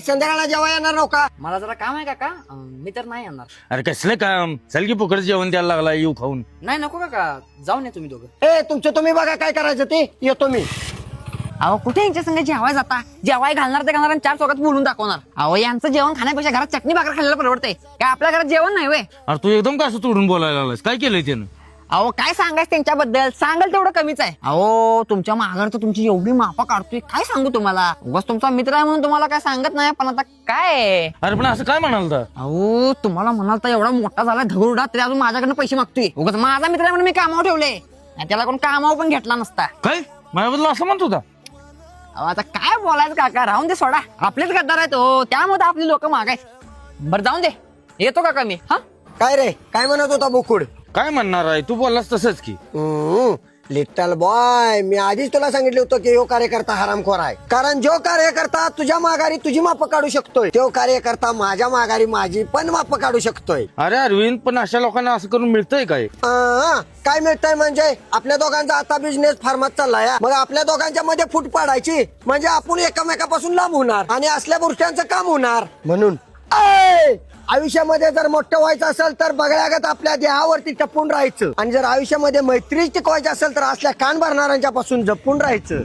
संध्याकाळला जेव्हा येणार नव्हता. मला जरा काम आहे काका, मी तर नाही येणार. अरे कसलं काम, चल की फुकट जेवण द्यायला लागला येऊ खाऊन. नाही नको काका, जाऊन या तुम्ही दोघं. ए तुमचं तुम्ही बघा काय करायचं ते, येतो मी. अहो कुठे यांच्या संग जेवाय जाता? जेवाय घालणार ते घालणार आणि 4 चौकात बोलून दाखवणार. अहो यांचं जेवण खाण्यापेक्षा घरात चटणी भाकर खाल्लेलं परवडते. काय आपल्या घरात जेवण नाही वे? अरे तू एकदम कसं तोडून बोलायला लागलास, काय केलंय त्यानं? अहो काय सांगायचं त्यांच्याबद्दल, सांगाल तेवढं कमीच आहे. अहो तुमच्या माघारचं तुमची एवढी माफा काढतोय, काय सांगू तुम्हाला. उगाच तुमचा मित्र आहे म्हणून तुम्हाला काय सांगत नाही, पण आता काय. अरे पण असं काय म्हणाल तर? अहो तुम्हाला म्हणाल तर एवढा मोठा झाला धगरुडा, तरी अजून माझ्याकडनं पैसे मागतोय. उगाच माझा मित्र आहे म्हणून मी कामावर ठेवले, त्याला कोण कामावर पण घेतला नसता. काय माझ्याबद्दल असं म्हणत होता? अहो आता काय बोलायचं काका, राहून दे सोडा. आपलेच गद्दार आहेत हो, त्यामुळे आपली लोक मागाय. बरं जाऊन दे, येतो काका मी. हा काय रे, काय म्हणत होता बुकुड? काय म्हणणार आहे, तू बोललास तसंच की. लिटल बॉय, मी आधीच तुला सांगितलं होतं की ह्यो कार्यकर्ता हरामखोर आहे. कारण जो कार्यकर्ता तुझ्या माघारी तुझी माप काढू शकतोय, तो कार्यकर्ता माझ्या माघारी माझी पण माप काढू शकतोय. अरे अरविंद, पण अशा लोकांना असं करून मिळतंय काय? काय मिळतंय म्हणजे आपल्या दोघांचा आता बिझनेस फार्मात चाललाय. मग आपल्या दोघांच्या मध्ये फूट पाडायची म्हणजे आपण एकमेकापासून लांब होणार आणि असल्या गोष्टींचं काम होणार. म्हणून आयुष्यामध्ये जर मोठं व्हायचं असेल तर बगळ्यागत आपल्या देहावरती टपून राहायचं, आणि जर आयुष्यामध्ये मैत्री टिकवायची असेल तर असल्या कान भरणाऱ्यांच्या पासून जपून राहायचं.